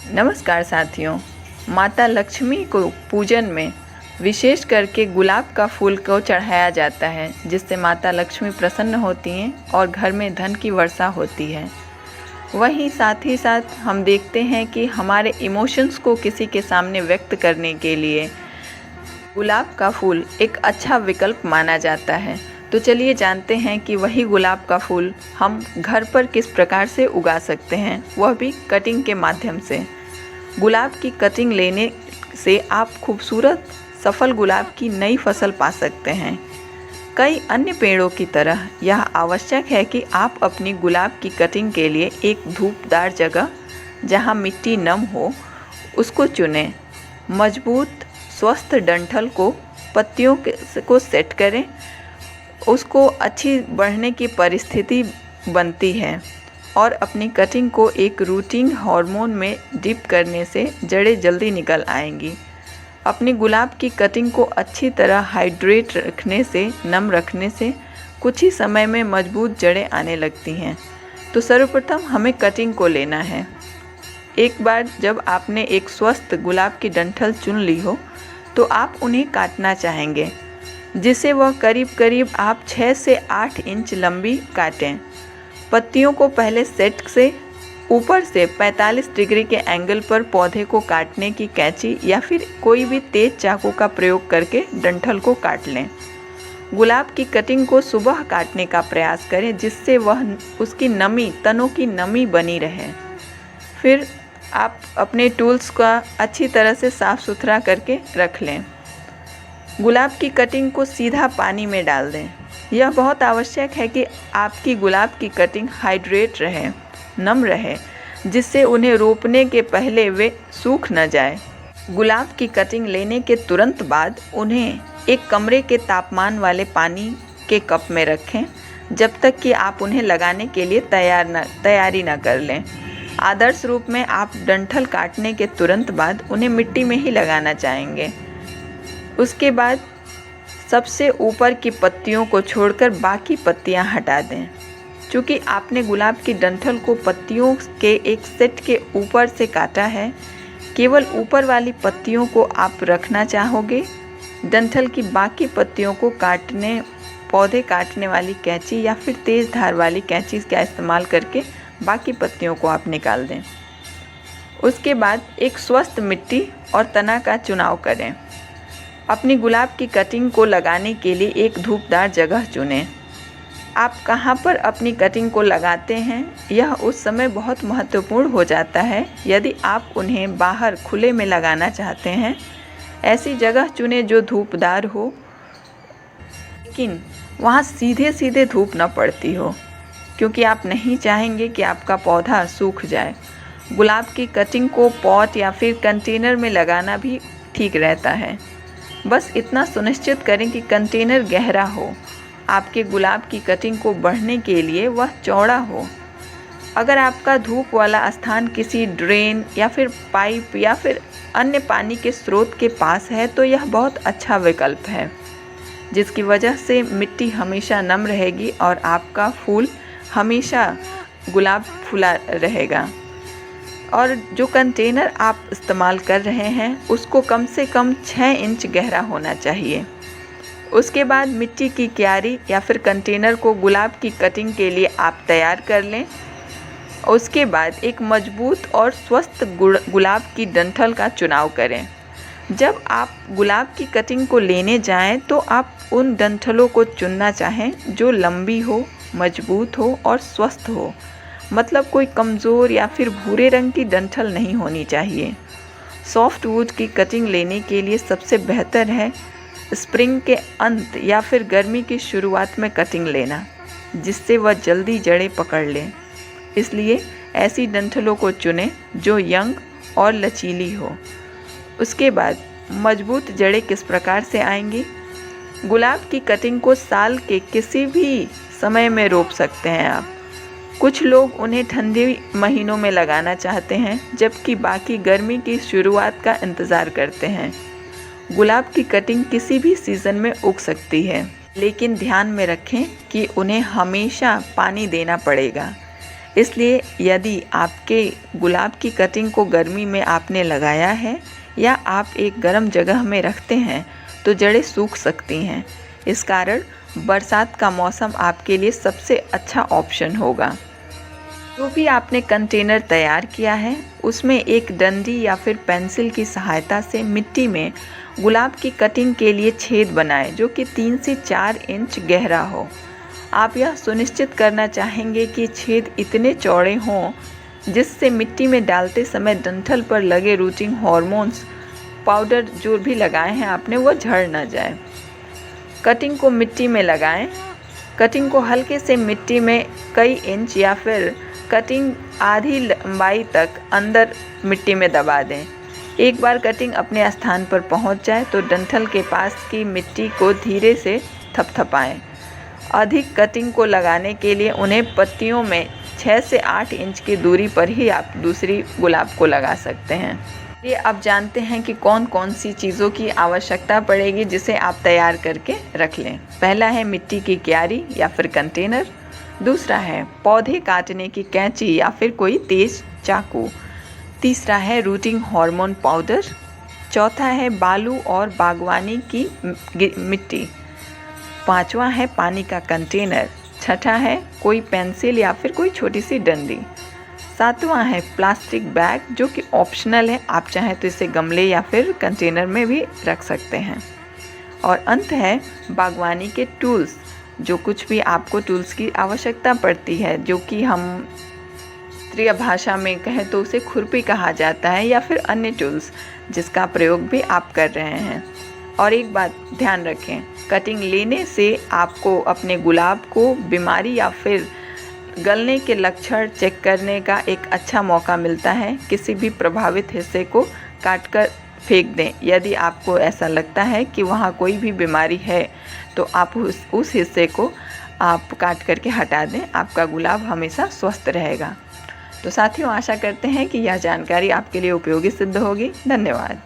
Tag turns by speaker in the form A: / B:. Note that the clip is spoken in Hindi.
A: नमस्कार साथियों। माता लक्ष्मी को पूजन में विशेष करके गुलाब का फूल को चढ़ाया जाता है, जिससे माता लक्ष्मी प्रसन्न होती हैं और घर में धन की वर्षा होती है। वहीं साथ ही साथ हम देखते हैं कि हमारे इमोशंस को किसी के सामने व्यक्त करने के लिए गुलाब का फूल एक अच्छा विकल्प माना जाता है। तो चलिए जानते हैं कि वही गुलाब का फूल हम घर पर किस प्रकार से उगा सकते हैं, वह भी कटिंग के माध्यम से। गुलाब की कटिंग लेने से आप खूबसूरत सफल गुलाब की नई फसल पा सकते हैं। कई अन्य पेड़ों की तरह यह आवश्यक है कि आप अपनी गुलाब की कटिंग के लिए एक धूपदार जगह जहां मिट्टी नम हो उसको चुनें। मजबूत स्वस्थ डंठल को पत्तियों को सेट करें, उसको अच्छी बढ़ने की परिस्थिति बनती है और अपनी कटिंग को एक रूटीन हार्मोन में डिप करने से जड़ें जल्दी निकल आएंगी। अपनी गुलाब की कटिंग को अच्छी तरह हाइड्रेट रखने से, नम रखने से कुछ ही समय में मजबूत जड़ें आने लगती हैं। तो सर्वप्रथम हमें कटिंग को लेना है। एक बार जब आपने एक स्वस्थ गुलाब की डंठल चुन ली हो तो आप उन्हें काटना चाहेंगे, जिसे वह करीब करीब आप 6 से 8 इंच लंबी काटें। पत्तियों को पहले सेट से ऊपर से 45 डिग्री के एंगल पर पौधे को काटने की कैंची या फिर कोई भी तेज चाकू का प्रयोग करके डंठल को काट लें। गुलाब की कटिंग को सुबह काटने का प्रयास करें, जिससे वह उसकी नमी, तनों की नमी बनी रहे। फिर आप अपने टूल्स का अच्छी तरह से साफ़ सुथरा करके रख लें। गुलाब की कटिंग को सीधा पानी में डाल दें। यह बहुत आवश्यक है कि आपकी गुलाब की कटिंग हाइड्रेट रहे, नम रहे, जिससे उन्हें रोपने के पहले वे सूख न जाए। गुलाब की कटिंग लेने के तुरंत बाद उन्हें एक कमरे के तापमान वाले पानी के कप में रखें, जब तक कि आप उन्हें लगाने के लिए तैयारी न कर लें। आदर्श रूप में आप डंठल काटने के तुरंत बाद उन्हें मिट्टी में ही लगाना चाहेंगे। उसके बाद सबसे ऊपर की पत्तियों को छोड़कर बाकी पत्तियां हटा दें। चूँकि आपने गुलाब की डंठल को पत्तियों के एक सेट के ऊपर से काटा है, केवल ऊपर वाली पत्तियों को आप रखना चाहोगे। डंठल की बाकी पत्तियों को काटने, पौधे काटने वाली कैंची या फिर तेज़ धार वाली कैंची का इस्तेमाल करके बाकी पत्तियों को आप निकाल दें। उसके बाद एक स्वस्थ मिट्टी और तना का चुनाव करें। अपनी गुलाब की कटिंग को लगाने के लिए एक धूपदार जगह चुनें। आप कहाँ पर अपनी कटिंग को लगाते हैं, यह उस समय बहुत महत्वपूर्ण हो जाता है। यदि आप उन्हें बाहर खुले में लगाना चाहते हैं, ऐसी जगह चुनें जो धूपदार हो, लेकिन वहाँ सीधे सीधे धूप न पड़ती हो, क्योंकि आप नहीं चाहेंगे कि आपका पौधा सूख जाए। गुलाब की कटिंग को पॉट या फिर कंटेनर में लगाना भी ठीक रहता है। बस इतना सुनिश्चित करें कि कंटेनर गहरा हो। आपके गुलाब की कटिंग को बढ़ने के लिए वह चौड़ा हो। अगर आपका धूप वाला स्थान किसी ड्रेन या फिर पाइप या फिर अन्य पानी के स्रोत के पास है, तो यह बहुत अच्छा विकल्प है, जिसकी वजह से मिट्टी हमेशा नम रहेगी और आपका फूल हमेशा गुलाब फूला रहेगा। और जो कंटेनर आप इस्तेमाल कर रहे हैं, उसको कम से कम 6 इंच गहरा होना चाहिए। उसके बाद मिट्टी की क्यारी या फिर कंटेनर को गुलाब की कटिंग के लिए आप तैयार कर लें। उसके बाद एक मजबूत और स्वस्थ गुलाब की डंठल का चुनाव करें। जब आप गुलाब की कटिंग को लेने जाएं, तो आप उन डंठलों को चुनना चाहें जो लंबी हो, मजबूत हो और स्वस्थ हो। मतलब कोई कमज़ोर या फिर भूरे रंग की डंठल नहीं होनी चाहिए। सॉफ्ट वुड की कटिंग लेने के लिए सबसे बेहतर है स्प्रिंग के अंत या फिर गर्मी की शुरुआत में कटिंग लेना, जिससे वह जल्दी जड़ें पकड़ लें। इसलिए ऐसी डंठलों को चुनें जो यंग और लचीली हो। उसके बाद मजबूत जड़ें किस प्रकार से आएंगी? गुलाब की कटिंग को साल के किसी भी समय में रोप सकते हैं आप। कुछ लोग उन्हें ठंडी महीनों में लगाना चाहते हैं, जबकि बाकी गर्मी की शुरुआत का इंतज़ार करते हैं। गुलाब की कटिंग किसी भी सीज़न में उग सकती है, लेकिन ध्यान में रखें कि उन्हें हमेशा पानी देना पड़ेगा। इसलिए यदि आपके गुलाब की कटिंग को गर्मी में आपने लगाया है या आप एक गर्म जगह में रखते हैं तो जड़ें सूख सकती हैं। इस कारण बरसात का मौसम आपके लिए सबसे अच्छा ऑप्शन होगा। जो भी आपने कंटेनर तैयार किया है उसमें एक डंडी या फिर पेंसिल की सहायता से मिट्टी में गुलाब की कटिंग के लिए छेद बनाएं जो कि 3 से 4 इंच गहरा हो। आप यह सुनिश्चित करना चाहेंगे कि छेद इतने चौड़े हों जिससे मिट्टी में डालते समय डंठल पर लगे रूटिंग हार्मोन्स पाउडर जो भी लगाए हैं आपने वो झड़ न जाए। कटिंग को मिट्टी में लगाएं। कटिंग को हल्के से मिट्टी में कई इंच या फिर कटिंग आधी लंबाई तक अंदर मिट्टी में दबा दें। एक बार कटिंग अपने स्थान पर पहुंच जाए तो डंठल के पास की मिट्टी को धीरे से थपथपाएं। अधिक कटिंग को लगाने के लिए उन्हें पत्तियों में 6 से 8 इंच की दूरी पर ही आप दूसरी गुलाब को लगा सकते हैं। ये अब जानते हैं कि कौन कौन सी चीज़ों की आवश्यकता पड़ेगी जिसे आप तैयार करके रख लें। पहला है मिट्टी की क्यारी या फिर कंटेनर। दूसरा है पौधे काटने की कैंची या फिर कोई तेज चाकू। तीसरा है रूटिंग हार्मोन पाउडर। चौथा है बालू और बागवानी की मिट्टी। पांचवा है पानी का कंटेनर। छठा है कोई पेंसिल या फिर कोई छोटी सी डंडी। सातवां है प्लास्टिक बैग जो कि ऑप्शनल है, आप चाहें तो इसे गमले या फिर कंटेनर में भी रख सकते हैं। और अंत है बागवानी के टूल्स, जो कुछ भी आपको टूल्स की आवश्यकता पड़ती है, जो कि हम क्षेत्रीय भाषा में कहें तो उसे खुरपी कहा जाता है, या फिर अन्य टूल्स जिसका प्रयोग भी आप कर रहे हैं। और एक बात ध्यान रखें, कटिंग लेने से आपको अपने गुलाब को बीमारी या फिर गलने के लक्षण चेक करने का एक अच्छा मौका मिलता है। किसी भी प्रभावित हिस्से को काटकर फेंक दें। यदि आपको ऐसा लगता है कि वहाँ कोई भी बीमारी है तो आप उस हिस्से को आप काट करके हटा दें। आपका गुलाब हमेशा स्वस्थ रहेगा। तो साथियों, आशा करते हैं कि यह जानकारी आपके लिए उपयोगी सिद्ध होगी। धन्यवाद।